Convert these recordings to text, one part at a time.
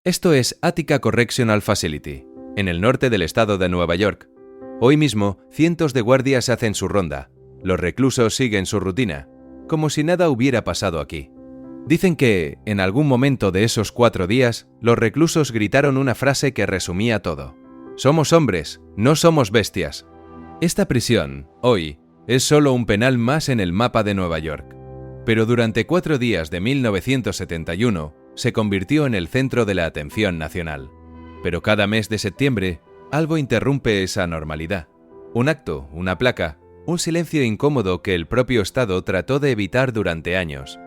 Esto es Attica Correctional Facility, en el norte del estado de Nueva York. Hoy mismo, cientos de guardias hacen su ronda. Los reclusos siguen su rutina, como si nada hubiera pasado aquí. Dicen que, en algún momento de esos 4 días, los reclusos gritaron una frase que resumía todo. Somos hombres, no somos bestias. Esta prisión, hoy, es solo un penal más en el mapa de Nueva York. Pero durante 4 días de 1971, se convirtió en el centro de la atención nacional. Pero cada mes de septiembre, algo interrumpe esa normalidad. Un acto, una placa, un silencio incómodo que el propio Estado trató de evitar durante años.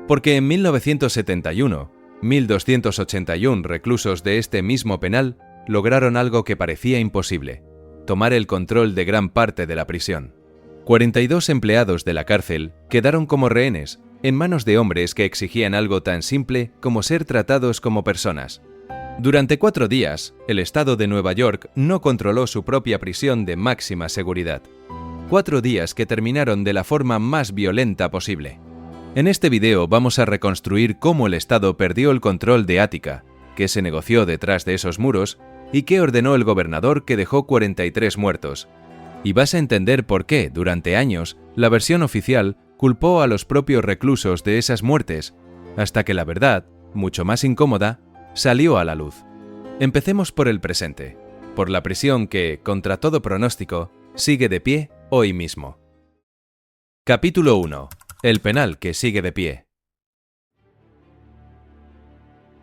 Porque en 1971, 1.281 reclusos de este mismo penal lograron algo que parecía imposible: tomar el control de gran parte de la prisión. 42 empleados de la cárcel quedaron como rehenes en manos de hombres que exigían algo tan simple como ser tratados como personas. Durante 4 días, el estado de Nueva York no controló su propia prisión de máxima seguridad. 4 días que terminaron de la forma más violenta posible. En este video vamos a reconstruir cómo el Estado perdió el control de Attica, qué se negoció detrás de esos muros y qué ordenó el gobernador que dejó 43 muertos. Y vas a entender por qué, durante años, la versión oficial culpó a los propios reclusos de esas muertes, hasta que la verdad, mucho más incómoda, salió a la luz. Empecemos por el presente, por la prisión que, contra todo pronóstico, sigue de pie hoy mismo. Capítulo 1. El penal que sigue de pie.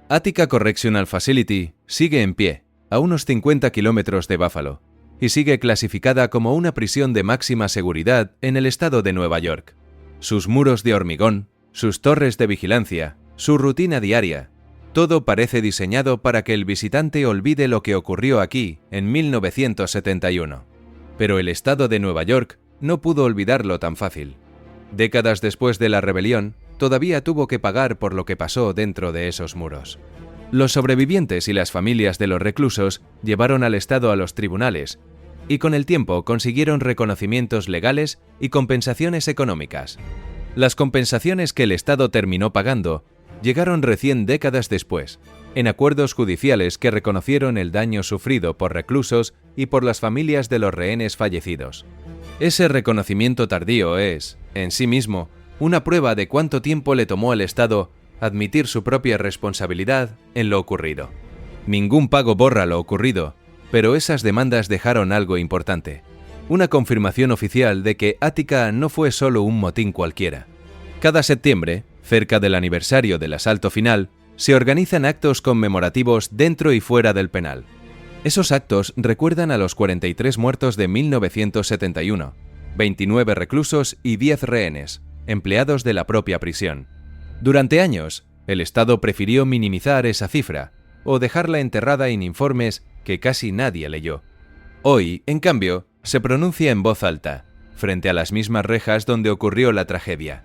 Attica Correctional Facility sigue en pie, a unos 50 kilómetros de Buffalo, y sigue clasificada como una prisión de máxima seguridad en el estado de Nueva York. Sus muros de hormigón, sus torres de vigilancia, su rutina diaria, todo parece diseñado para que el visitante olvide lo que ocurrió aquí en 1971. Pero el estado de Nueva York no pudo olvidarlo tan fácil. Décadas después de la rebelión, todavía tuvo que pagar por lo que pasó dentro de esos muros. Los sobrevivientes y las familias de los reclusos llevaron al Estado a los tribunales y con el tiempo consiguieron reconocimientos legales y compensaciones económicas. Las compensaciones que el Estado terminó pagando llegaron recién décadas después, en acuerdos judiciales que reconocieron el daño sufrido por reclusos y por las familias de los rehenes fallecidos. Ese reconocimiento tardío es, en sí mismo, una prueba de cuánto tiempo le tomó al Estado admitir su propia responsabilidad en lo ocurrido. Ningún pago borra lo ocurrido, pero esas demandas dejaron algo importante: una confirmación oficial de que Attica no fue solo un motín cualquiera. Cada septiembre, cerca del aniversario del asalto final, se organizan actos conmemorativos dentro y fuera del penal. Esos actos recuerdan a los 43 muertos de 1971, 29 reclusos y 10 rehenes, empleados de la propia prisión. Durante años, el Estado prefirió minimizar esa cifra o dejarla enterrada en informes que casi nadie leyó. Hoy, en cambio, se pronuncia en voz alta, frente a las mismas rejas donde ocurrió la tragedia.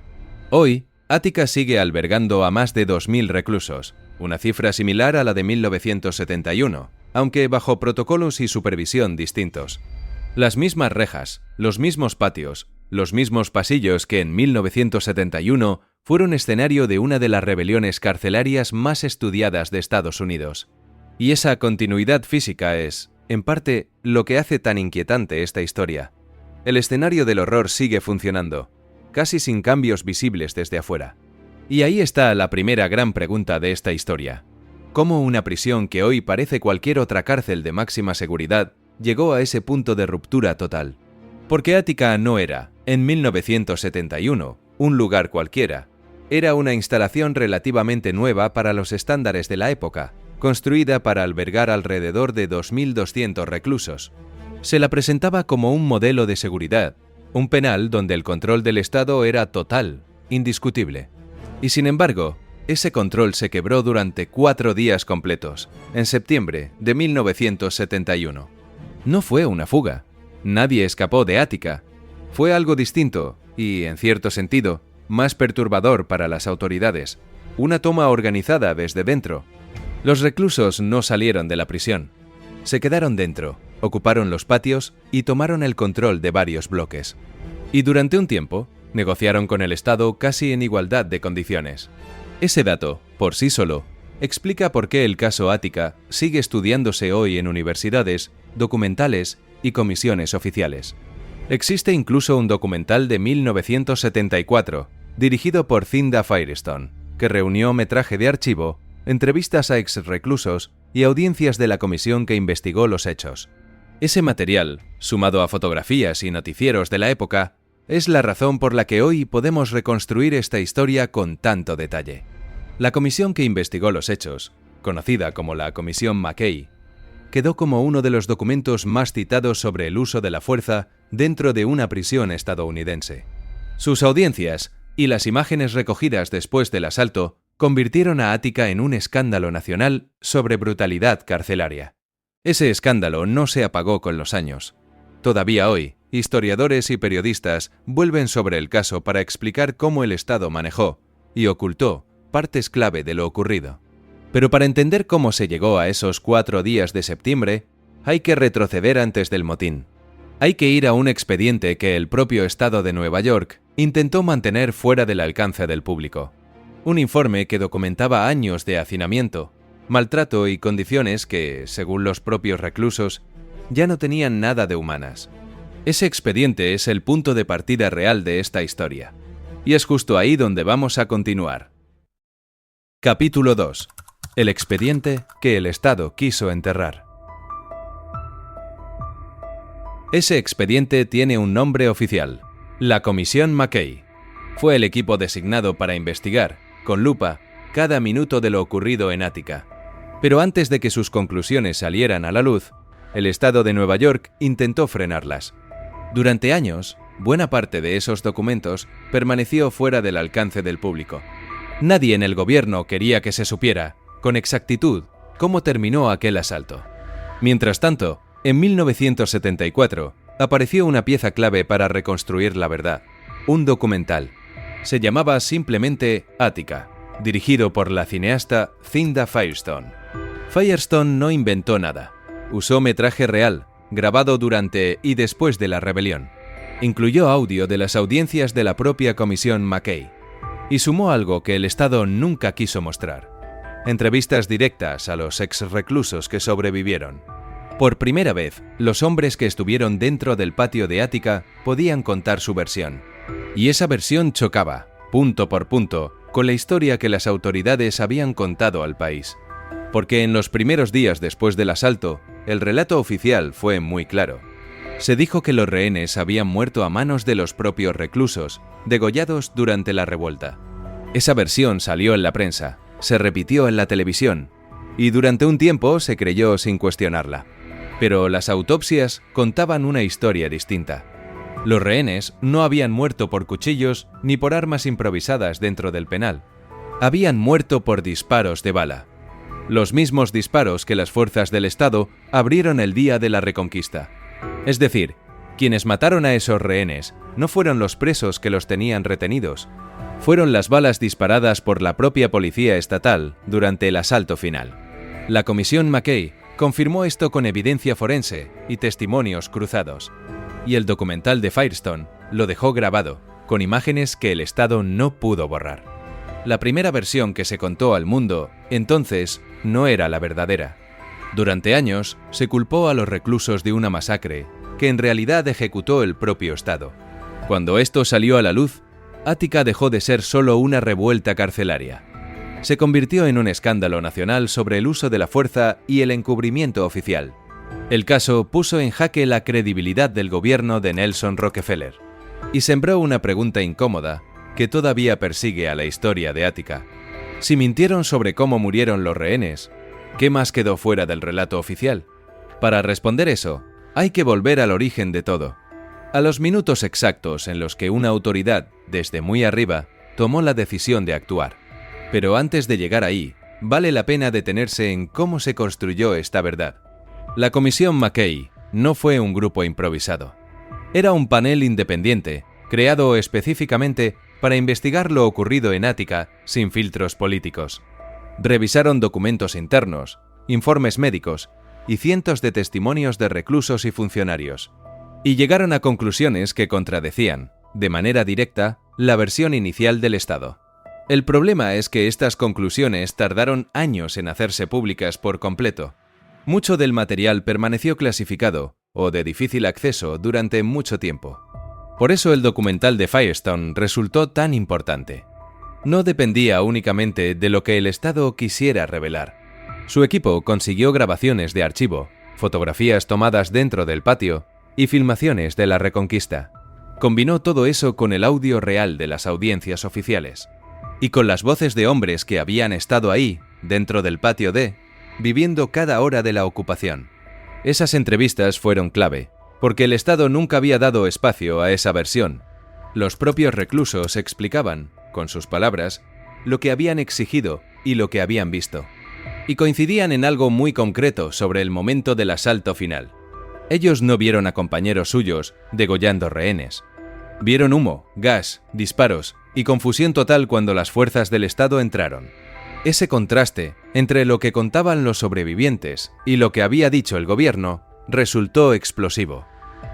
Hoy, Attica sigue albergando a más de 2.000 reclusos, una cifra similar a la de 1971, aunque bajo protocolos y supervisión distintos. Las mismas rejas, los mismos patios, los mismos pasillos que en 1971 fueron escenario de una de las rebeliones carcelarias más estudiadas de Estados Unidos. Y esa continuidad física es, en parte, lo que hace tan inquietante esta historia. El escenario del horror sigue funcionando, casi sin cambios visibles desde afuera. Y ahí está la primera gran pregunta de esta historia: ¿cómo una prisión que hoy parece cualquier otra cárcel de máxima seguridad llegó a ese punto de ruptura total? Porque Attica no era, en 1971, un lugar cualquiera. Era una instalación relativamente nueva para los estándares de la época, construida para albergar alrededor de 2.200 reclusos. Se la presentaba como un modelo de seguridad, un penal donde el control del Estado era total, indiscutible. Y sin embargo, ese control se quebró durante 4 días completos, en septiembre de 1971. No fue una fuga. Nadie escapó de Attica. Fue algo distinto y, en cierto sentido, más perturbador para las autoridades. Una toma organizada desde dentro. Los reclusos no salieron de la prisión. Se quedaron dentro, ocuparon los patios y tomaron el control de varios bloques. Y durante un tiempo, negociaron con el Estado casi en igualdad de condiciones. Ese dato, por sí solo, explica por qué el caso Ática sigue estudiándose hoy en universidades, documentales y comisiones oficiales. Existe incluso un documental de 1974, dirigido por Cinda Firestone, que reunió metraje de archivo, entrevistas a exreclusos y audiencias de la comisión que investigó los hechos. Ese material, sumado a fotografías y noticieros de la época, es la razón por la que hoy podemos reconstruir esta historia con tanto detalle. La comisión que investigó los hechos, conocida como la Comisión Mackay, quedó como uno de los documentos más citados sobre el uso de la fuerza dentro de una prisión estadounidense. Sus audiencias y las imágenes recogidas después del asalto convirtieron a Ática en un escándalo nacional sobre brutalidad carcelaria. Ese escándalo no se apagó con los años. Todavía hoy, historiadores y periodistas vuelven sobre el caso para explicar cómo el Estado manejó y ocultó partes clave de lo ocurrido. Pero para entender cómo se llegó a esos 4 días de septiembre, hay que retroceder antes del motín. Hay que ir a un expediente que el propio Estado de Nueva York intentó mantener fuera del alcance del público. Un informe que documentaba años de hacinamiento, maltrato y condiciones que, según los propios reclusos, ya no tenían nada de humanas. Ese expediente es el punto de partida real de esta historia. Y es justo ahí donde vamos a continuar. Capítulo 2. El expediente que el Estado quiso enterrar. Ese expediente tiene un nombre oficial: la Comisión Mackay. Fue el equipo designado para investigar, con lupa, cada minuto de lo ocurrido en Ática. Pero antes de que sus conclusiones salieran a la luz, el Estado de Nueva York intentó frenarlas. Durante años, buena parte de esos documentos permaneció fuera del alcance del público. Nadie en el gobierno quería que se supiera, con exactitud, cómo terminó aquel asalto. Mientras tanto, en 1974, apareció una pieza clave para reconstruir la verdad: un documental. Se llamaba simplemente Ática, dirigido por la cineasta Cinda Firestone. Firestone no inventó nada. Usó metraje real, grabado durante y después de la rebelión. Incluyó audio de las audiencias de la propia Comisión Mackay. Y sumó algo que el Estado nunca quiso mostrar: entrevistas directas a los exreclusos que sobrevivieron. Por primera vez, los hombres que estuvieron dentro del patio de Ática podían contar su versión. Y esa versión chocaba, punto por punto, con la historia que las autoridades habían contado al país. Porque en los primeros días después del asalto, el relato oficial fue muy claro. Se dijo que los rehenes habían muerto a manos de los propios reclusos, degollados durante la revuelta. Esa versión salió en la prensa, se repitió en la televisión, y durante un tiempo se creyó sin cuestionarla. Pero las autopsias contaban una historia distinta. Los rehenes no habían muerto por cuchillos ni por armas improvisadas dentro del penal. Habían muerto por disparos de bala. Los mismos disparos que las fuerzas del Estado abrieron el día de la Reconquista. Es decir, quienes mataron a esos rehenes no fueron los presos que los tenían retenidos. Fueron las balas disparadas por la propia policía estatal durante el asalto final. La Comisión Mackay confirmó esto con evidencia forense y testimonios cruzados. Y el documental de Firestone lo dejó grabado, con imágenes que el Estado no pudo borrar. La primera versión que se contó al mundo, entonces, no era la verdadera. Durante años, se culpó a los reclusos de una masacre que en realidad ejecutó el propio Estado. Cuando esto salió a la luz, Ática dejó de ser solo una revuelta carcelaria. Se convirtió en un escándalo nacional sobre el uso de la fuerza y el encubrimiento oficial. El caso puso en jaque la credibilidad del gobierno de Nelson Rockefeller y sembró una pregunta incómoda que todavía persigue a la historia de Ática. Si mintieron sobre cómo murieron los rehenes, ¿qué más quedó fuera del relato oficial? Para responder eso, hay que volver al origen de todo, a los minutos exactos en los que una autoridad, desde muy arriba, tomó la decisión de actuar. Pero antes de llegar ahí, vale la pena detenerse en cómo se construyó esta verdad. La Comisión Mackay no fue un grupo improvisado. Era un panel independiente, creado específicamente para investigar lo ocurrido en Ática sin filtros políticos. Revisaron documentos internos, informes médicos y cientos de testimonios de reclusos y funcionarios. Y llegaron a conclusiones que contradecían, de manera directa, la versión inicial del Estado. El problema es que estas conclusiones tardaron años en hacerse públicas por completo. Mucho del material permaneció clasificado o de difícil acceso durante mucho tiempo. Por eso el documental de Firestone resultó tan importante. No dependía únicamente de lo que el Estado quisiera revelar. Su equipo consiguió grabaciones de archivo, fotografías tomadas dentro del patio y filmaciones de la Reconquista. Combinó todo eso con el audio real de las audiencias oficiales y con las voces de hombres que habían estado ahí, dentro del patio D, viviendo cada hora de la ocupación. Esas entrevistas fueron clave, porque el Estado nunca había dado espacio a esa versión. Los propios reclusos explicaban, con sus palabras, lo que habían exigido y lo que habían visto. Y coincidían en algo muy concreto sobre el momento del asalto final. Ellos no vieron a compañeros suyos degollando rehenes. Vieron humo, gas, disparos y confusión total cuando las fuerzas del Estado entraron. Ese contraste entre lo que contaban los sobrevivientes y lo que había dicho el gobierno resultó explosivo,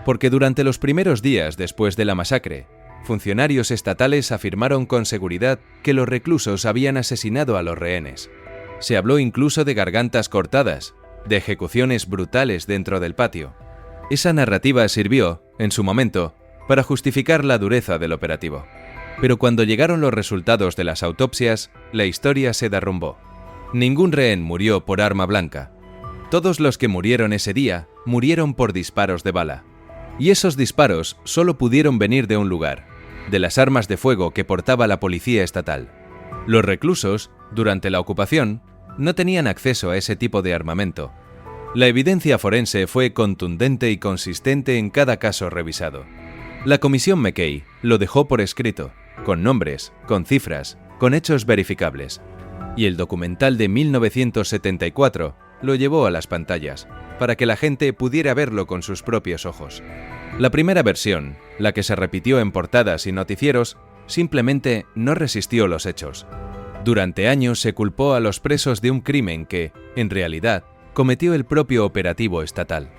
porque durante los primeros días después de la masacre, funcionarios estatales afirmaron con seguridad que los reclusos habían asesinado a los rehenes. Se habló incluso de gargantas cortadas, de ejecuciones brutales dentro del patio. Esa narrativa sirvió, en su momento, para justificar la dureza del operativo. Pero cuando llegaron los resultados de las autopsias, la historia se derrumbó. Ningún rehén murió por arma blanca. Todos los que murieron ese día murieron por disparos de bala. Y esos disparos solo pudieron venir de un lugar, de las armas de fuego que portaba la policía estatal. Los reclusos, durante la ocupación, no tenían acceso a ese tipo de armamento. La evidencia forense fue contundente y consistente en cada caso revisado. La Comisión McKay lo dejó por escrito, con nombres, con cifras, con hechos verificables. Y el documental de 1974 lo llevó a las pantallas, para que la gente pudiera verlo con sus propios ojos. La primera versión, la que se repitió en portadas y noticieros, simplemente no resistió los hechos. Durante años se culpó a los presos de un crimen que, en realidad, cometió el propio operativo estatal.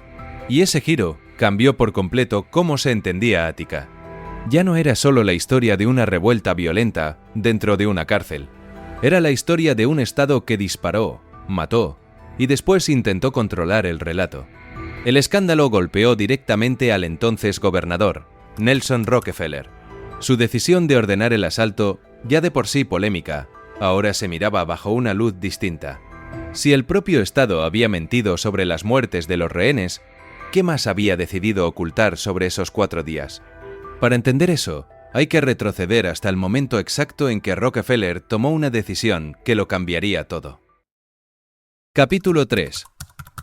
Y ese giro cambió por completo cómo se entendía Ática. Ya no era solo la historia de una revuelta violenta dentro de una cárcel. Era la historia de un Estado que disparó, mató y después intentó controlar el relato. El escándalo golpeó directamente al entonces gobernador, Nelson Rockefeller. Su decisión de ordenar el asalto, ya de por sí polémica, ahora se miraba bajo una luz distinta. Si el propio Estado había mentido sobre las muertes de los rehenes, ¿qué más había decidido ocultar sobre esos 4 días? Para entender eso, hay que retroceder hasta el momento exacto en que Rockefeller tomó una decisión que lo cambiaría todo. Capítulo 3.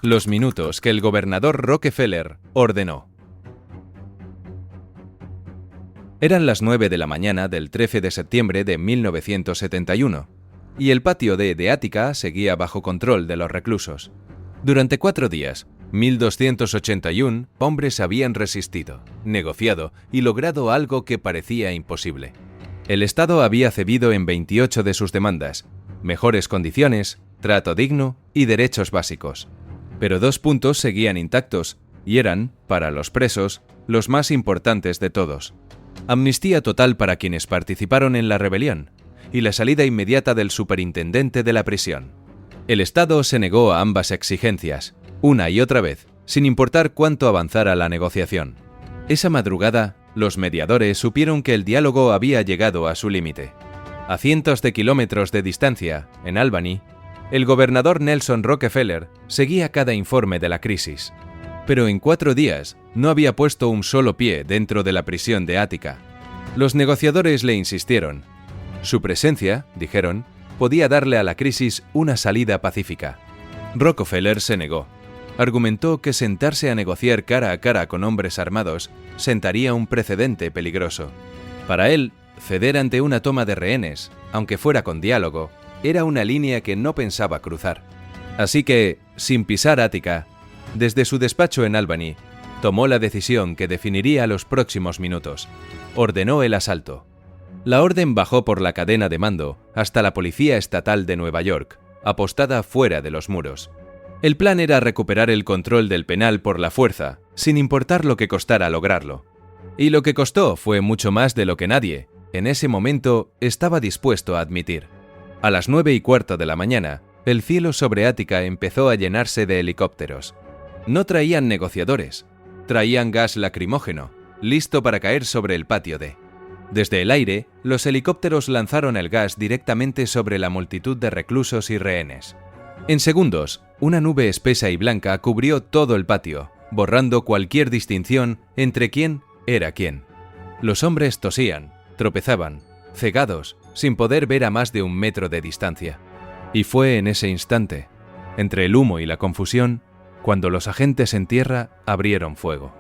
Los minutos que el gobernador Rockefeller ordenó. Eran las 9 de la mañana del 13 de septiembre de 1971, y el patio de Ática seguía bajo control de los reclusos. Durante 4 días, 1.281 hombres habían resistido, negociado y logrado algo que parecía imposible. El Estado había cedido en 28 de sus demandas: mejores condiciones, trato digno y derechos básicos. Pero 2 puntos seguían intactos y eran, para los presos, los más importantes de todos. Amnistía total para quienes participaron en la rebelión y la salida inmediata del superintendente de la prisión. El Estado se negó a ambas exigencias, una y otra vez, sin importar cuánto avanzara la negociación. Esa madrugada, los mediadores supieron que el diálogo había llegado a su límite. A cientos de kilómetros de distancia, en Albany, el gobernador Nelson Rockefeller seguía cada informe de la crisis. Pero en 4 días no había puesto un solo pie dentro de la prisión de Ática. Los negociadores le insistieron. Su presencia, dijeron, podía darle a la crisis una salida pacífica. Rockefeller se negó. Argumentó que sentarse a negociar cara a cara con hombres armados sentaría un precedente peligroso. Para él, ceder ante una toma de rehenes, aunque fuera con diálogo, era una línea que no pensaba cruzar. Así que, sin pisar Ática, desde su despacho en Albany, tomó la decisión que definiría los próximos minutos. Ordenó el asalto. La orden bajó por la cadena de mando hasta la Policía Estatal de Nueva York, apostada fuera de los muros. El plan era recuperar el control del penal por la fuerza, sin importar lo que costara lograrlo. Y lo que costó fue mucho más de lo que nadie, en ese momento, estaba dispuesto a admitir. A las 9:15 de la mañana, el cielo sobre Ática empezó a llenarse de helicópteros. No traían negociadores, traían gas lacrimógeno, listo para caer sobre el patio D. Desde el aire, los helicópteros lanzaron el gas directamente sobre la multitud de reclusos y rehenes. En segundos, una nube espesa y blanca cubrió todo el patio, borrando cualquier distinción entre quién era quién. Los hombres tosían, tropezaban, cegados, sin poder ver a más de 1 metro de distancia. Y fue en ese instante, entre el humo y la confusión, cuando los agentes en tierra abrieron fuego.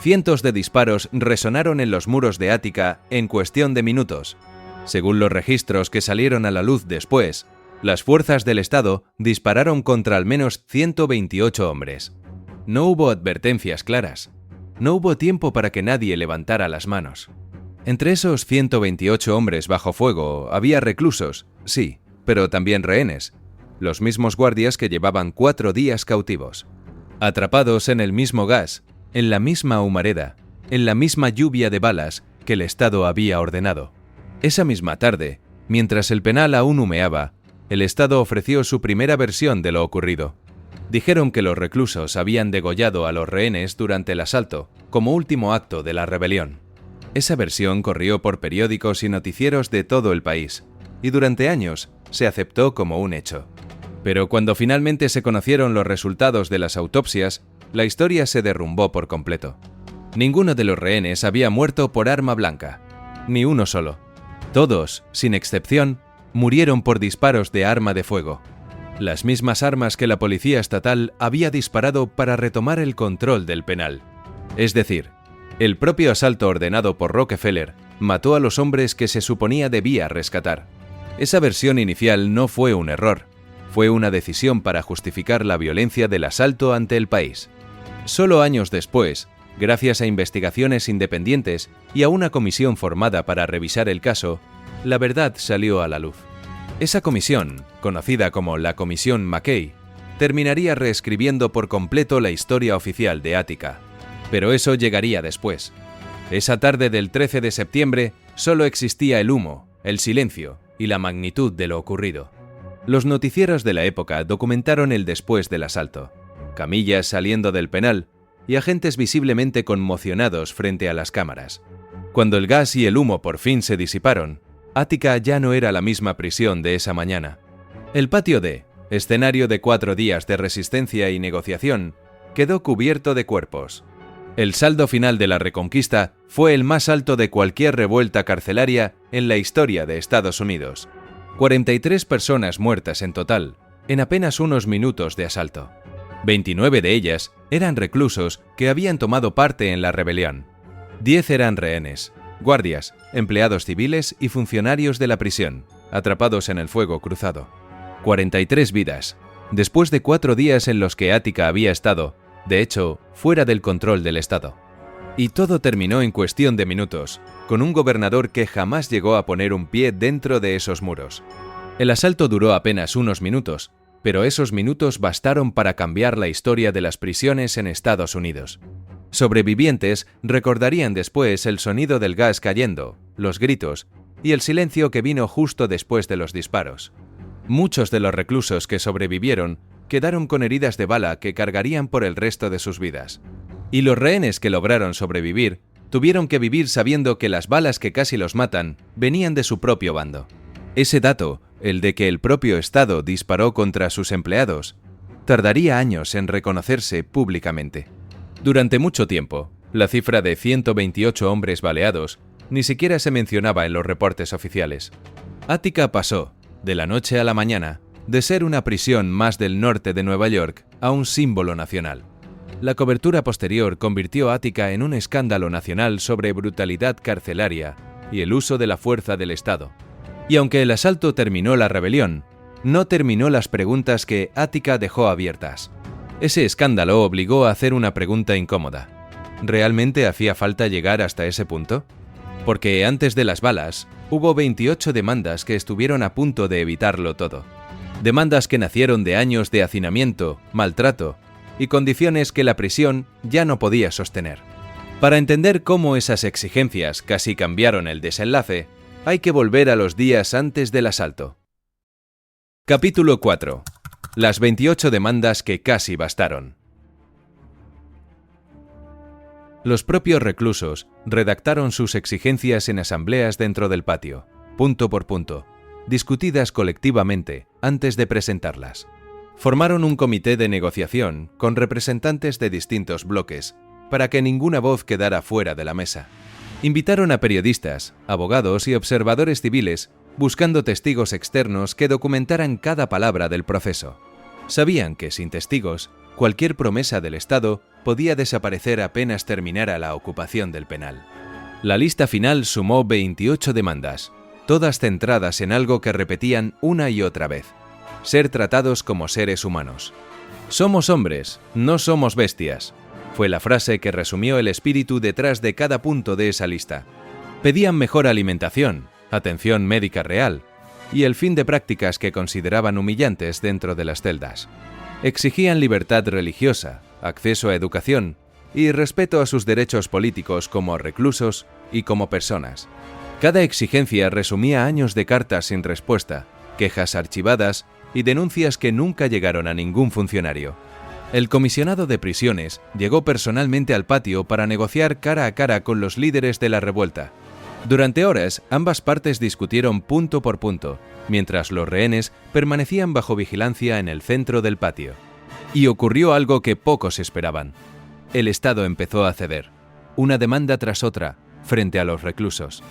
Cientos de disparos resonaron en los muros de Ática en cuestión de minutos. Según los registros que salieron a la luz después, las fuerzas del Estado dispararon contra al menos 128 hombres. No hubo advertencias claras. No hubo tiempo para que nadie levantara las manos. Entre esos 128 hombres bajo fuego había reclusos, sí, pero también rehenes, los mismos guardias que llevaban 4 días cautivos. Atrapados en el mismo gas, en la misma humareda, en la misma lluvia de balas que el Estado había ordenado. Esa misma tarde, mientras el penal aún humeaba, el Estado ofreció su primera versión de lo ocurrido. Dijeron que los reclusos habían degollado a los rehenes durante el asalto, como último acto de la rebelión. Esa versión corrió por periódicos y noticieros de todo el país, y durante años se aceptó como un hecho. Pero cuando finalmente se conocieron los resultados de las autopsias, la historia se derrumbó por completo. Ninguno de los rehenes había muerto por arma blanca, ni uno solo. Todos, sin excepción, murieron por disparos de arma de fuego. Las mismas armas que la policía estatal había disparado para retomar el control del penal. Es decir, el propio asalto ordenado por Rockefeller mató a los hombres que se suponía debía rescatar. Esa versión inicial no fue un error, fue una decisión para justificar la violencia del asalto ante el país. Solo años después, gracias a investigaciones independientes y a una comisión formada para revisar el caso, la verdad salió a la luz. Esa comisión, conocida como la Comisión Mackay, terminaría reescribiendo por completo la historia oficial de Ática. Pero eso llegaría después. Esa tarde del 13 de septiembre solo existía el humo, el silencio y la magnitud de lo ocurrido. Los noticieros de la época documentaron el después del asalto. Camillas saliendo del penal y agentes visiblemente conmocionados frente a las cámaras. Cuando el gas y el humo por fin se disiparon, Ática ya no era la misma prisión de esa mañana. El patio D, escenario de 4 días de resistencia y negociación, quedó cubierto de cuerpos. El saldo final de la Reconquista fue el más alto de cualquier revuelta carcelaria en la historia de Estados Unidos. 43 personas muertas en total, en apenas unos minutos de asalto. 29 de ellas eran reclusos que habían tomado parte en la rebelión. 10 eran rehenes, guardias, empleados civiles y funcionarios de la prisión, atrapados en el fuego cruzado. 43 vidas, después de 4 días en los que Ática había estado, de hecho, fuera del control del Estado. Y todo terminó en cuestión de minutos, con un gobernador que jamás llegó a poner un pie dentro de esos muros. El asalto duró apenas unos minutos, pero esos minutos bastaron para cambiar la historia de las prisiones en Estados Unidos. Sobrevivientes recordarían después el sonido del gas cayendo, los gritos y el silencio que vino justo después de los disparos. Muchos de los reclusos que sobrevivieron quedaron con heridas de bala que cargarían por el resto de sus vidas. Y los rehenes que lograron sobrevivir tuvieron que vivir sabiendo que las balas que casi los matan venían de su propio bando. Ese dato, el de que el propio Estado disparó contra sus empleados, tardaría años en reconocerse públicamente. Durante mucho tiempo, la cifra de 128 hombres baleados ni siquiera se mencionaba en los reportes oficiales. Ática pasó, de la noche a la mañana, de ser una prisión más del norte de Nueva York a un símbolo nacional. La cobertura posterior convirtió a Ática en un escándalo nacional sobre brutalidad carcelaria y el uso de la fuerza del Estado. Y aunque el asalto terminó la rebelión, no terminó las preguntas que Ática dejó abiertas. Ese escándalo obligó a hacer una pregunta incómoda. ¿Realmente hacía falta llegar hasta ese punto? Porque antes de las balas, hubo 28 demandas que estuvieron a punto de evitarlo todo. Demandas que nacieron de años de hacinamiento, maltrato y condiciones que la prisión ya no podía sostener. Para entender cómo esas exigencias casi cambiaron el desenlace, Hay que volver a los días antes del asalto. Capítulo 4. Las 28 demandas que casi bastaron. Los propios reclusos redactaron sus exigencias en asambleas dentro del patio, punto por punto, discutidas colectivamente antes de presentarlas. Formaron un comité de negociación con representantes de distintos bloques para que ninguna voz quedara fuera de la mesa. Invitaron a periodistas, abogados y observadores civiles buscando testigos externos que documentaran cada palabra del proceso. Sabían que sin testigos, cualquier promesa del Estado podía desaparecer apenas terminara la ocupación del penal. La lista final sumó 28 demandas, todas centradas en algo que repetían una y otra vez: ser tratados como seres humanos. Somos hombres, no somos bestias, fue la frase que resumió el espíritu detrás de cada punto de esa lista. Pedían mejor alimentación, atención médica real y el fin de prácticas que consideraban humillantes dentro de las celdas. Exigían libertad religiosa, acceso a educación y respeto a sus derechos políticos como reclusos y como personas. Cada exigencia resumía años de cartas sin respuesta, quejas archivadas y denuncias que nunca llegaron a ningún funcionario. El comisionado de prisiones llegó personalmente al patio para negociar cara a cara con los líderes de la revuelta. Durante horas, ambas partes discutieron punto por punto, mientras los rehenes permanecían bajo vigilancia en el centro del patio. Y ocurrió algo que pocos esperaban. El Estado empezó a ceder, una demanda tras otra, frente a los reclusos.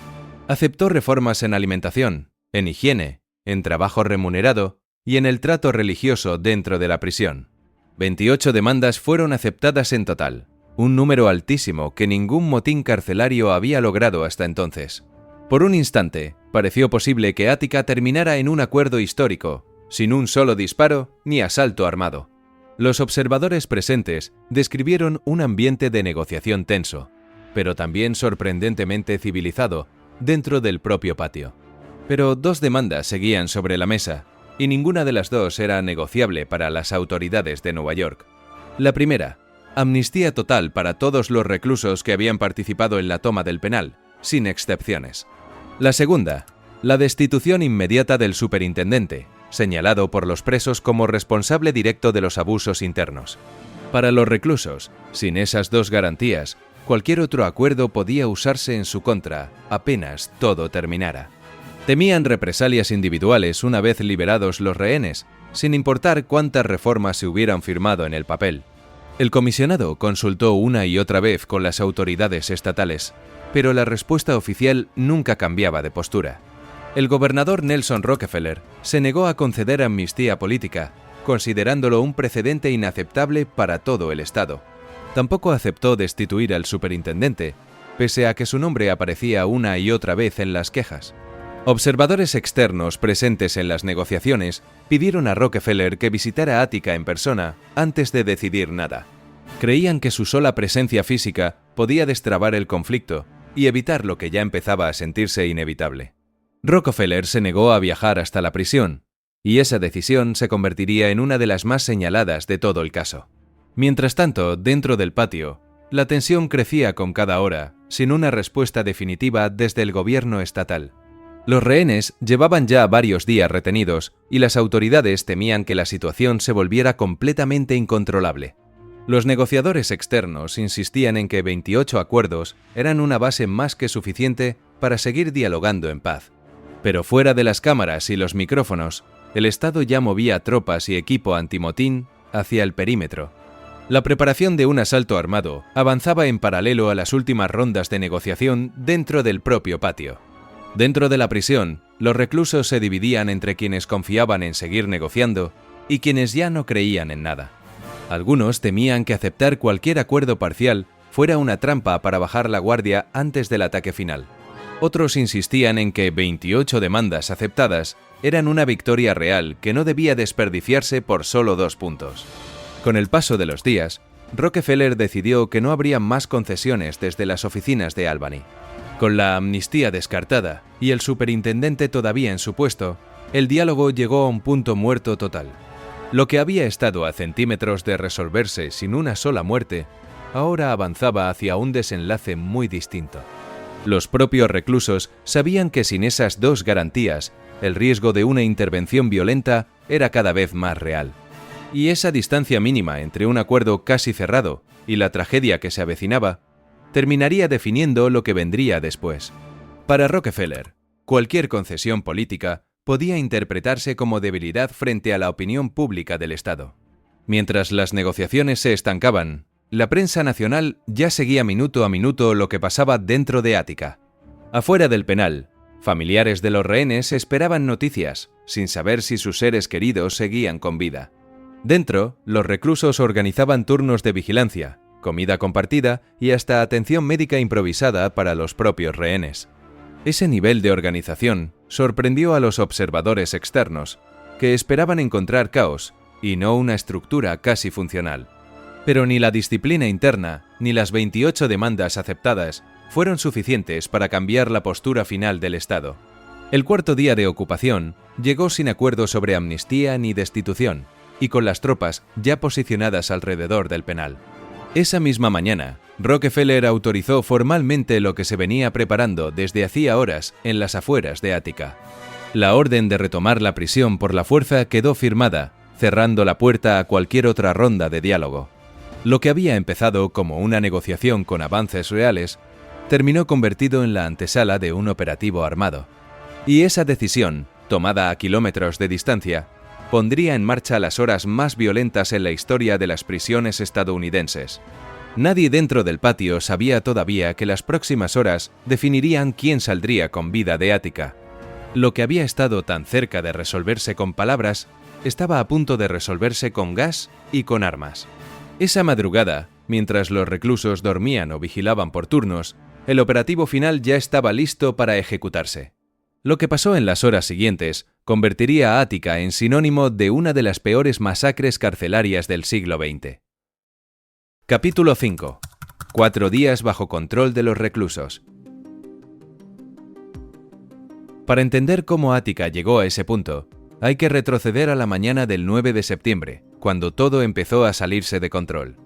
Aceptó reformas en alimentación, en higiene, en trabajo remunerado y en el trato religioso dentro de la prisión. 28 demandas fueron aceptadas en total, un número altísimo que ningún motín carcelario había logrado hasta entonces. Por un instante, pareció posible que Ática terminara en un acuerdo histórico, sin un solo disparo ni asalto armado. Los observadores presentes describieron un ambiente de negociación tenso, pero también sorprendentemente civilizado, dentro del propio patio. Pero 2 demandas seguían sobre la mesa, y ninguna de las 2 era negociable para las autoridades de Nueva York. La primera, amnistía total para todos los reclusos que habían participado en la toma del penal, sin excepciones. La segunda, la destitución inmediata del superintendente, señalado por los presos como responsable directo de los abusos internos. Para los reclusos, sin esas 2 garantías, cualquier otro acuerdo podía usarse en su contra apenas todo terminara. Temían represalias individuales una vez liberados los rehenes, sin importar cuántas reformas se hubieran firmado en el papel. El comisionado consultó una y otra vez con las autoridades estatales, pero la respuesta oficial nunca cambiaba de postura. El gobernador Nelson Rockefeller se negó a conceder amnistía política, considerándolo un precedente inaceptable para todo el Estado. Tampoco aceptó destituir al superintendente, pese a que su nombre aparecía una y otra vez en las quejas. Observadores externos presentes en las negociaciones pidieron a Rockefeller que visitara Ática en persona antes de decidir nada. Creían que su sola presencia física podía destrabar el conflicto y evitar lo que ya empezaba a sentirse inevitable. Rockefeller se negó a viajar hasta la prisión, y esa decisión se convertiría en una de las más señaladas de todo el caso. Mientras tanto, dentro del patio, la tensión crecía con cada hora, sin una respuesta definitiva desde el gobierno estatal. Los rehenes llevaban ya varios días retenidos y las autoridades temían que la situación se volviera completamente incontrolable. Los negociadores externos insistían en que 28 acuerdos eran una base más que suficiente para seguir dialogando en paz. Pero fuera de las cámaras y los micrófonos, el Estado ya movía tropas y equipo antimotín hacia el perímetro. La preparación de un asalto armado avanzaba en paralelo a las últimas rondas de negociación dentro del propio patio. Dentro de la prisión, los reclusos se dividían entre quienes confiaban en seguir negociando y quienes ya no creían en nada. Algunos temían que aceptar cualquier acuerdo parcial fuera una trampa para bajar la guardia antes del ataque final. Otros insistían en que 28 demandas aceptadas eran una victoria real que no debía desperdiciarse por solo 2 puntos. Con el paso de los días, Rockefeller decidió que no habría más concesiones desde las oficinas de Albany. Con la amnistía descartada y el superintendente todavía en su puesto, el diálogo llegó a un punto muerto total. Lo que había estado a centímetros de resolverse sin una sola muerte, ahora avanzaba hacia un desenlace muy distinto. Los propios reclusos sabían que sin esas dos garantías, el riesgo de una intervención violenta era cada vez más real. Y esa distancia mínima entre un acuerdo casi cerrado y la tragedia que se avecinaba, terminaría definiendo lo que vendría después. Para Rockefeller, cualquier concesión política podía interpretarse como debilidad frente a la opinión pública del Estado. Mientras las negociaciones se estancaban, la prensa nacional ya seguía minuto a minuto lo que pasaba dentro de Ática. Afuera del penal, familiares de los rehenes esperaban noticias, sin saber si sus seres queridos seguían con vida. Dentro, los reclusos organizaban turnos de vigilancia, comida compartida y hasta atención médica improvisada para los propios rehenes. Ese nivel de organización sorprendió a los observadores externos, que esperaban encontrar caos y no una estructura casi funcional. Pero ni la disciplina interna ni las 28 demandas aceptadas fueron suficientes para cambiar la postura final del Estado. El cuarto día de ocupación llegó sin acuerdo sobre amnistía ni destitución, y con las tropas ya posicionadas alrededor del penal. Esa misma mañana, Rockefeller autorizó formalmente lo que se venía preparando desde hacía horas en las afueras de Ática. La orden de retomar la prisión por la fuerza quedó firmada, cerrando la puerta a cualquier otra ronda de diálogo. Lo que había empezado como una negociación con avances reales, terminó convertido en la antesala de un operativo armado. Y esa decisión, tomada a kilómetros de distancia, pondría en marcha las horas más violentas en la historia de las prisiones estadounidenses. Nadie dentro del patio sabía todavía que las próximas horas definirían quién saldría con vida de Ática. Lo que había estado tan cerca de resolverse con palabras, estaba a punto de resolverse con gas y con armas. Esa madrugada, mientras los reclusos dormían o vigilaban por turnos, el operativo final ya estaba listo para ejecutarse. Lo que pasó en las horas siguientes convertiría a Ática en sinónimo de una de las peores masacres carcelarias del siglo XX. Capítulo 5. 4 días bajo control de los reclusos. Para entender cómo Ática llegó a ese punto, hay que retroceder a la mañana del 9 de septiembre, cuando todo empezó a salirse de control.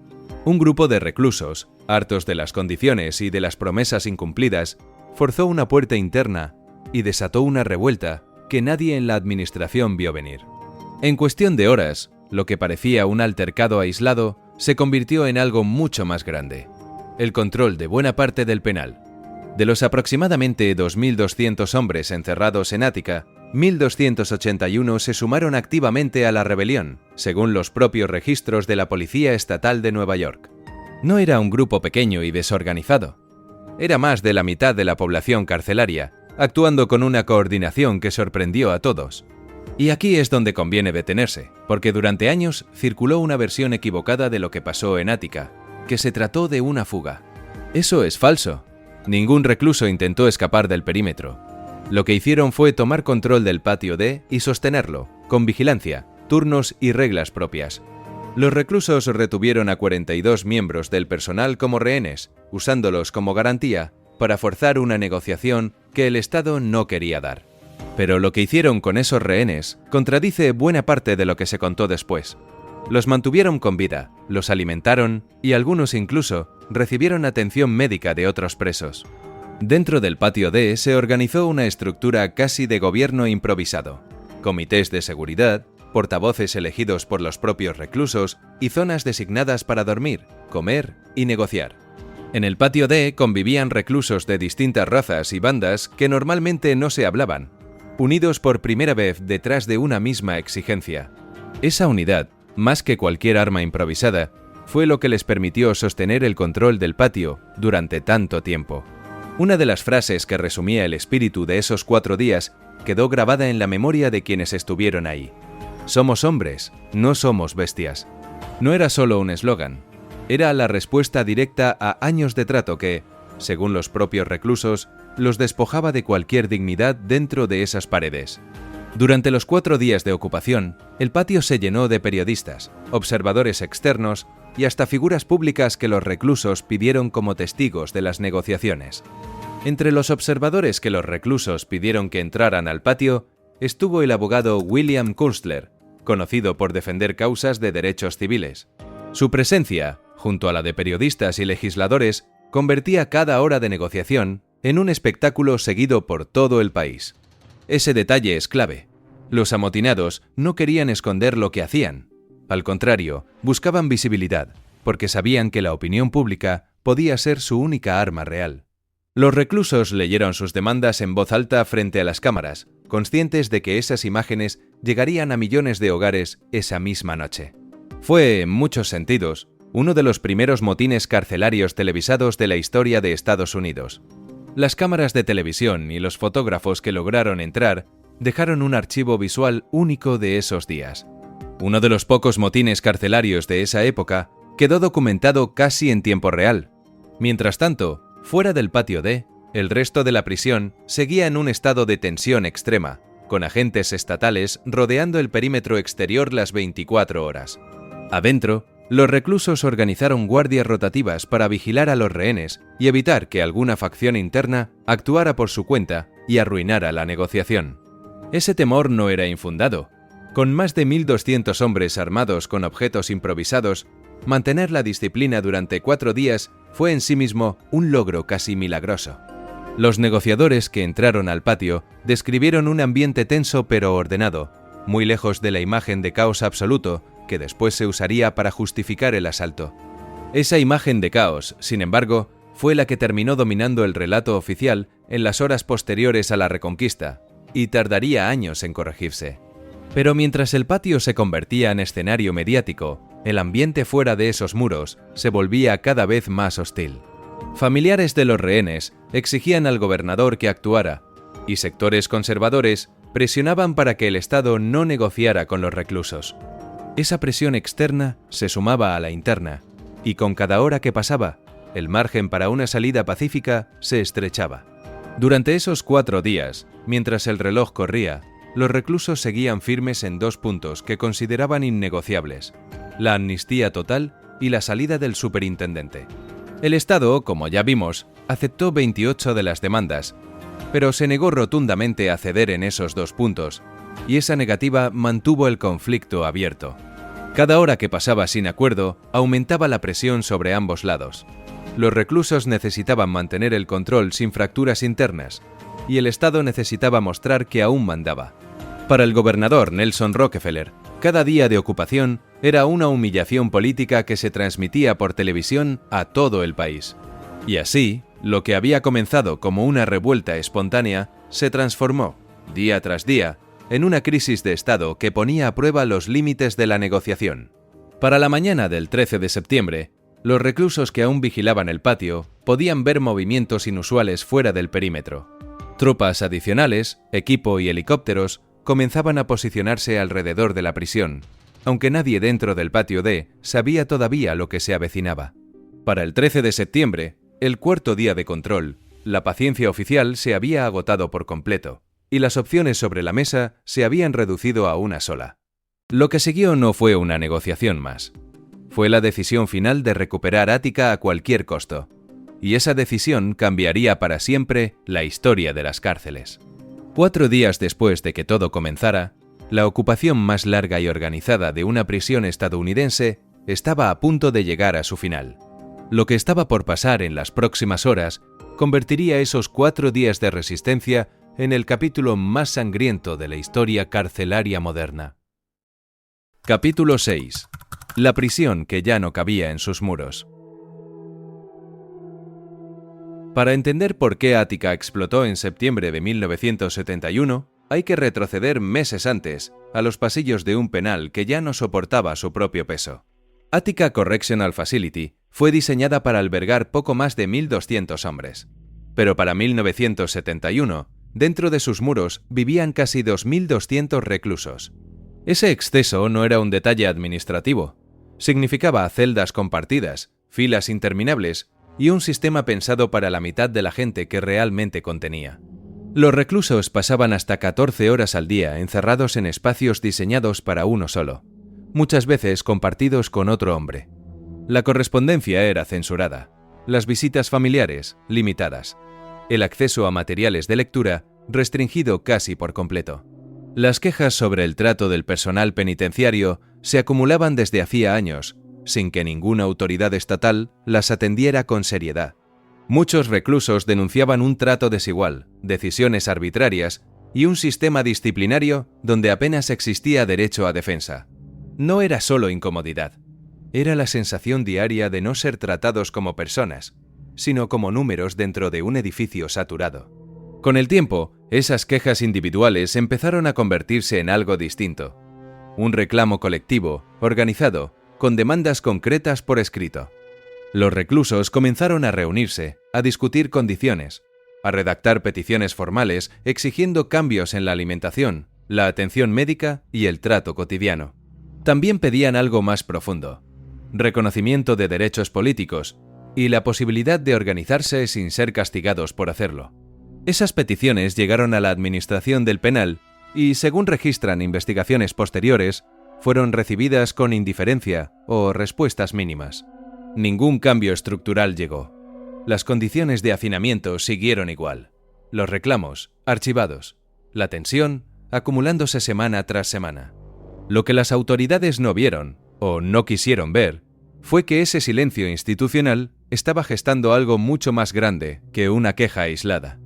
Un grupo de reclusos, hartos de las condiciones y de las promesas incumplidas, forzó una puerta interna y desató una revuelta que nadie en la administración vio venir. En cuestión de horas, lo que parecía un altercado aislado se convirtió en algo mucho más grande: el control de buena parte del penal. De los aproximadamente 2.200 hombres encerrados en Ática, 1.281 se sumaron activamente a la rebelión, según los propios registros de la Policía Estatal de Nueva York. No era un grupo pequeño y desorganizado. Era más de la mitad de la población carcelaria, actuando con una coordinación que sorprendió a todos. Y aquí es donde conviene detenerse, porque durante años circuló una versión equivocada de lo que pasó en Ática, que se trató de una fuga. Eso es falso. Ningún recluso intentó escapar del perímetro. Lo que hicieron fue tomar control del patio D y sostenerlo, con vigilancia, turnos y reglas propias. Los reclusos retuvieron a 42 miembros del personal como rehenes, usándolos como garantía para forzar una negociación que el Estado no quería dar. Pero lo que hicieron con esos rehenes contradice buena parte de lo que se contó después. Los mantuvieron con vida, los alimentaron y algunos incluso recibieron atención médica de otros presos. Dentro del patio D se organizó una estructura casi de gobierno improvisado: comités de seguridad, portavoces elegidos por los propios reclusos y zonas designadas para dormir, comer y negociar. En el patio D convivían reclusos de distintas razas y bandas que normalmente no se hablaban, unidos por primera vez detrás de una misma exigencia. Esa unidad, más que cualquier arma improvisada, fue lo que les permitió sostener el control del patio durante tanto tiempo. Una de las frases que resumía el espíritu de esos 4 días quedó grabada en la memoria de quienes estuvieron ahí: somos hombres, no somos bestias. No era solo un eslogan, era la respuesta directa a años de trato que, según los propios reclusos, los despojaba de cualquier dignidad dentro de esas paredes. Durante los 4 días de ocupación, el patio se llenó de periodistas, observadores externos y hasta figuras públicas que los reclusos pidieron como testigos de las negociaciones. Entre los observadores que los reclusos pidieron que entraran al patio, estuvo el abogado William Kunstler, conocido por defender causas de derechos civiles. Su presencia, junto a la de periodistas y legisladores, convertía cada hora de negociación en un espectáculo seguido por todo el país. Ese detalle es clave. Los amotinados no querían esconder lo que hacían. Al contrario, buscaban visibilidad, porque sabían que la opinión pública podía ser su única arma real. Los reclusos leyeron sus demandas en voz alta frente a las cámaras, conscientes de que esas imágenes llegarían a millones de hogares esa misma noche. Fue, en muchos sentidos, uno de los primeros motines carcelarios televisados de la historia de Estados Unidos. Las cámaras de televisión y los fotógrafos que lograron entrar dejaron un archivo visual único de esos días. Uno de los pocos motines carcelarios de esa época quedó documentado casi en tiempo real. Mientras tanto, fuera del patio D, el resto de la prisión seguía en un estado de tensión extrema, con agentes estatales rodeando el perímetro exterior las 24 horas. Adentro, los reclusos organizaron guardias rotativas para vigilar a los rehenes y evitar que alguna facción interna actuara por su cuenta y arruinara la negociación. Ese temor no era infundado. Con más de 1.200 hombres armados con objetos improvisados, mantener la disciplina durante 4 días fue en sí mismo un logro casi milagroso. Los negociadores que entraron al patio describieron un ambiente tenso pero ordenado, muy lejos de la imagen de caos absoluto que después se usaría para justificar el asalto. Esa imagen de caos, sin embargo, fue la que terminó dominando el relato oficial en las horas posteriores a la Reconquista, y tardaría años en corregirse. Pero mientras el patio se convertía en escenario mediático, el ambiente fuera de esos muros se volvía cada vez más hostil. Familiares de los rehenes exigían al gobernador que actuara, y sectores conservadores presionaban para que el Estado no negociara con los reclusos. Esa presión externa se sumaba a la interna, y con cada hora que pasaba, el margen para una salida pacífica se estrechaba. Durante esos 4 días, mientras el reloj corría, los reclusos seguían firmes en 2 puntos que consideraban innegociables: la amnistía total y la salida del superintendente. El Estado, como ya vimos, aceptó 28 de las demandas, pero se negó rotundamente a ceder en esos 2 puntos, y esa negativa mantuvo el conflicto abierto. Cada hora que pasaba sin acuerdo, aumentaba la presión sobre ambos lados. Los reclusos necesitaban mantener el control sin fracturas internas, y el Estado necesitaba mostrar que aún mandaba. Para el gobernador Nelson Rockefeller, cada día de ocupación era una humillación política que se transmitía por televisión a todo el país. Y así, lo que había comenzado como una revuelta espontánea se transformó, día tras día, en una crisis de Estado que ponía a prueba los límites de la negociación. Para la mañana del 13 de septiembre, los reclusos que aún vigilaban el patio podían ver movimientos inusuales fuera del perímetro. Tropas adicionales, equipo y helicópteros comenzaban a posicionarse alrededor de la prisión, aunque nadie dentro del patio D sabía todavía lo que se avecinaba. Para el 13 de septiembre, el cuarto día de control, la paciencia oficial se había agotado por completo, y las opciones sobre la mesa se habían reducido a una sola. Lo que siguió no fue una negociación más. Fue la decisión final de recuperar Ática a cualquier costo, y esa decisión cambiaría para siempre la historia de las cárceles. 4 días después de que todo comenzara, la ocupación más larga y organizada de una prisión estadounidense estaba a punto de llegar a su final. Lo que estaba por pasar en las próximas horas convertiría esos 4 días de resistencia en el capítulo más sangriento de la historia carcelaria moderna. Capítulo 6. La prisión que ya no cabía en sus muros. Para entender por qué Ática explotó en septiembre de 1971, hay que retroceder meses antes, a los pasillos de un penal que ya no soportaba su propio peso. Ática Correctional Facility fue diseñada para albergar poco más de 1.200 hombres. Pero para 1971, dentro de sus muros vivían casi 2.200 reclusos. Ese exceso no era un detalle administrativo. Significaba celdas compartidas, filas interminables y un sistema pensado para la mitad de la gente que realmente contenía. Los reclusos pasaban hasta 14 horas al día encerrados en espacios diseñados para uno solo, muchas veces compartidos con otro hombre. La correspondencia era censurada, las visitas familiares limitadas, el acceso a materiales de lectura restringido casi por completo. Las quejas sobre el trato del personal penitenciario se acumulaban desde hacía años, sin que ninguna autoridad estatal las atendiera con seriedad. Muchos reclusos denunciaban un trato desigual, decisiones arbitrarias y un sistema disciplinario donde apenas existía derecho a defensa. No era solo incomodidad, era la sensación diaria de no ser tratados como personas, sino como números dentro de un edificio saturado. Con el tiempo, esas quejas individuales empezaron a convertirse en algo distinto. Un reclamo colectivo, organizado, con demandas concretas por escrito. Los reclusos comenzaron a reunirse, a discutir condiciones, a redactar peticiones formales exigiendo cambios en la alimentación, la atención médica y el trato cotidiano. También pedían algo más profundo: reconocimiento de derechos políticos y la posibilidad de organizarse sin ser castigados por hacerlo. Esas peticiones llegaron a la administración del penal y, según registran investigaciones posteriores, fueron recibidas con indiferencia o respuestas mínimas. Ningún cambio estructural llegó. Las condiciones de hacinamiento siguieron igual. Los reclamos, archivados. La tensión, acumulándose semana tras semana. Lo que las autoridades no vieron, o no quisieron ver, fue que ese silencio institucional estaba gestando algo mucho más grande que una queja aislada.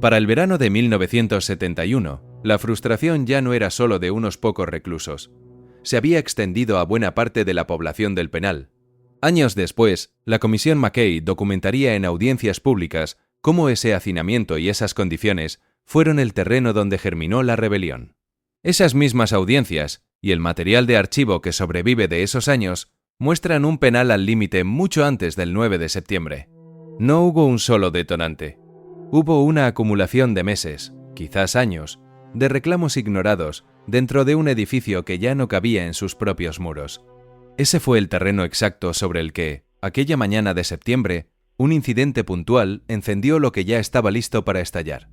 Para el verano de 1971, la frustración ya no era solo de unos pocos reclusos. Se había extendido a buena parte de la población del penal. Años después, la Comisión Mackay documentaría en audiencias públicas cómo ese hacinamiento y esas condiciones fueron el terreno donde germinó la rebelión. Esas mismas audiencias, y el material de archivo que sobrevive de esos años, muestran un penal al límite mucho antes del 9 de septiembre. No hubo un solo detonante. Hubo una acumulación de meses, quizás años, de reclamos ignorados dentro de un edificio que ya no cabía en sus propios muros. Ese fue el terreno exacto sobre el que, aquella mañana de septiembre, un incidente puntual encendió lo que ya estaba listo para estallar.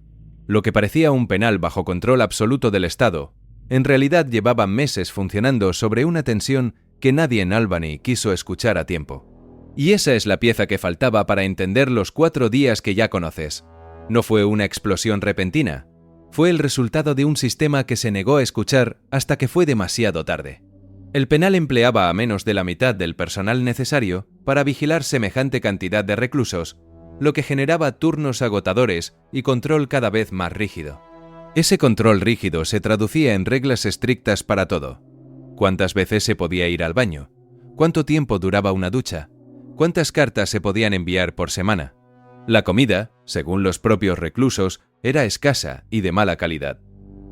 Lo que parecía un penal bajo control absoluto del Estado, en realidad llevaba meses funcionando sobre una tensión que nadie en Albany quiso escuchar a tiempo. Y esa es la pieza que faltaba para entender los 4 días que ya conoces. No fue una explosión repentina, fue el resultado de un sistema que se negó a escuchar hasta que fue demasiado tarde. El penal empleaba a menos de la mitad del personal necesario para vigilar semejante cantidad de reclusos, lo que generaba turnos agotadores y control cada vez más rígido. Ese control rígido se traducía en reglas estrictas para todo. ¿Cuántas veces se podía ir al baño? ¿Cuánto tiempo duraba una ducha? ¿Cuántas cartas se podían enviar por semana? La comida, según los propios reclusos, era escasa y de mala calidad.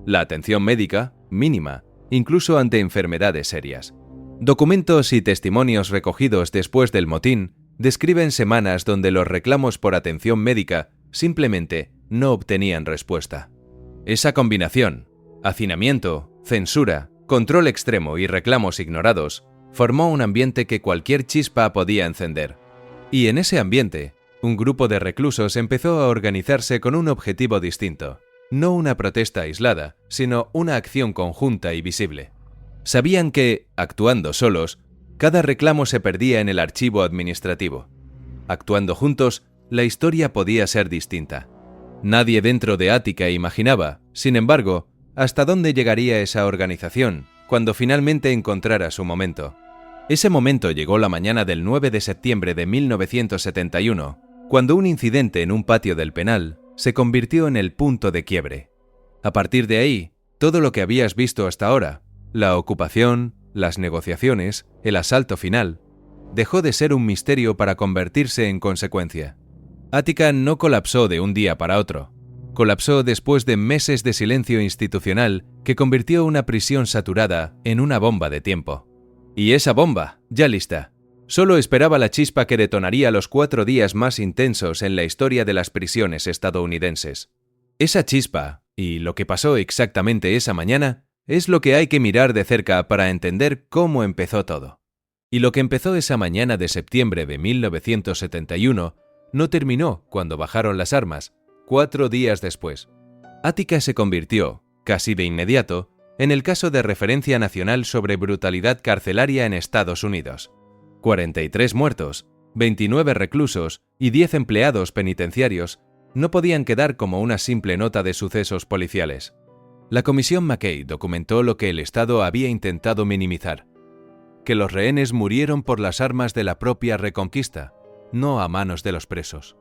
La atención médica, mínima, incluso ante enfermedades serias. Documentos y testimonios recogidos después del motín describen semanas donde los reclamos por atención médica simplemente no obtenían respuesta. Esa combinación, hacinamiento, censura, control extremo y reclamos ignorados, formó un ambiente que cualquier chispa podía encender. Y en ese ambiente, un grupo de reclusos empezó a organizarse con un objetivo distinto. No una protesta aislada, sino una acción conjunta y visible. Sabían que, actuando solos, cada reclamo se perdía en el archivo administrativo. Actuando juntos, la historia podía ser distinta. Nadie dentro de Ática imaginaba, sin embargo, hasta dónde llegaría esa organización cuando finalmente encontrara su momento. Ese momento llegó la mañana del 9 de septiembre de 1971, cuando un incidente en un patio del penal se convirtió en el punto de quiebre. A partir de ahí, todo lo que habías visto hasta ahora, la ocupación, las negociaciones, el asalto final, dejó de ser un misterio para convertirse en consecuencia. Ática no colapsó de un día para otro. Colapsó después de meses de silencio institucional que convirtió una prisión saturada en una bomba de tiempo. Y esa bomba, ya lista, solo esperaba la chispa que detonaría los 4 días más intensos en la historia de las prisiones estadounidenses. Esa chispa, y lo que pasó exactamente esa mañana, es lo que hay que mirar de cerca para entender cómo empezó todo. Y lo que empezó esa mañana de septiembre de 1971 no terminó cuando bajaron las armas, 4 días después. Ática se convirtió, casi de inmediato, en el caso de referencia nacional sobre brutalidad carcelaria en Estados Unidos. 43 muertos, 29 reclusos y 10 empleados penitenciarios no podían quedar como una simple nota de sucesos policiales. La Comisión Mackay documentó lo que el Estado había intentado minimizar: que los rehenes murieron por las armas de la propia Reconquista, no a manos de los presos.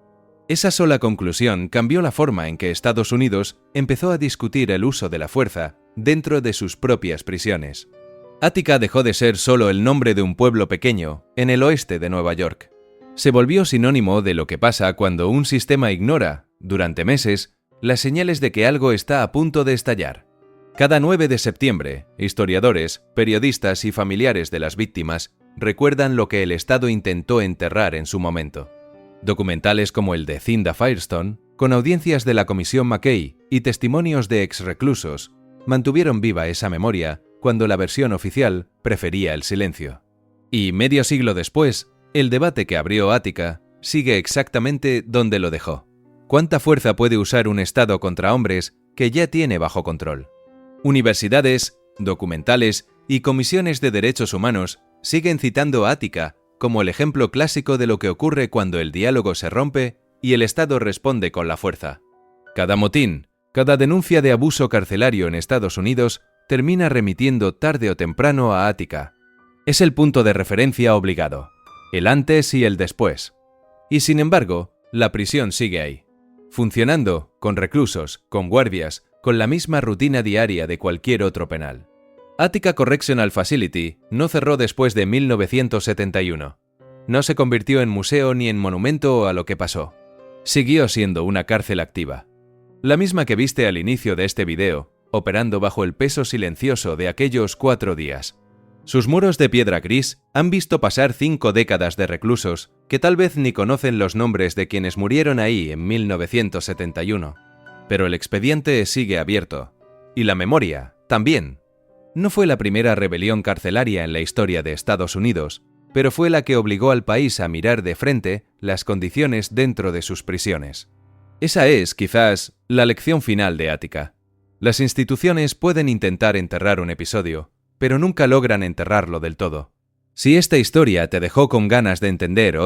Esa sola conclusión cambió la forma en que Estados Unidos empezó a discutir el uso de la fuerza dentro de sus propias prisiones. Ática dejó de ser solo el nombre de un pueblo pequeño en el oeste de Nueva York. Se volvió sinónimo de lo que pasa cuando un sistema ignora, durante meses, las señales de que algo está a punto de estallar. Cada 9 de septiembre, historiadores, periodistas y familiares de las víctimas recuerdan lo que el Estado intentó enterrar en su momento. Documentales como el de Cinda Firestone, con audiencias de la Comisión McKay y testimonios de exreclusos, mantuvieron viva esa memoria cuando la versión oficial prefería el silencio. Y medio siglo después, el debate que abrió Ática sigue exactamente donde lo dejó. ¿Cuánta fuerza puede usar un Estado contra hombres que ya tiene bajo control? Universidades, documentales y comisiones de derechos humanos siguen citando a Ática como el ejemplo clásico de lo que ocurre cuando el diálogo se rompe y el Estado responde con la fuerza. Cada motín, cada denuncia de abuso carcelario en Estados Unidos termina remitiendo tarde o temprano a Ática. Es el punto de referencia obligado, el antes y el después. Y sin embargo, la prisión sigue ahí, funcionando, con reclusos, con guardias, con la misma rutina diaria de cualquier otro penal. Attica Correctional Facility no cerró después de 1971. No se convirtió en museo ni en monumento a lo que pasó. Siguió siendo una cárcel activa. La misma que viste al inicio de este video, operando bajo el peso silencioso de aquellos 4 días. Sus muros de piedra gris han visto pasar 5 décadas de reclusos que tal vez ni conocen los nombres de quienes murieron ahí en 1971. Pero el expediente sigue abierto. Y la memoria, también. No fue la primera rebelión carcelaria en la historia de Estados Unidos, pero fue la que obligó al país a mirar de frente las condiciones dentro de sus prisiones. Esa es, quizás, la lección final de Ática. Las instituciones pueden intentar enterrar un episodio, pero nunca logran enterrarlo del todo. Si esta historia te dejó con ganas de entender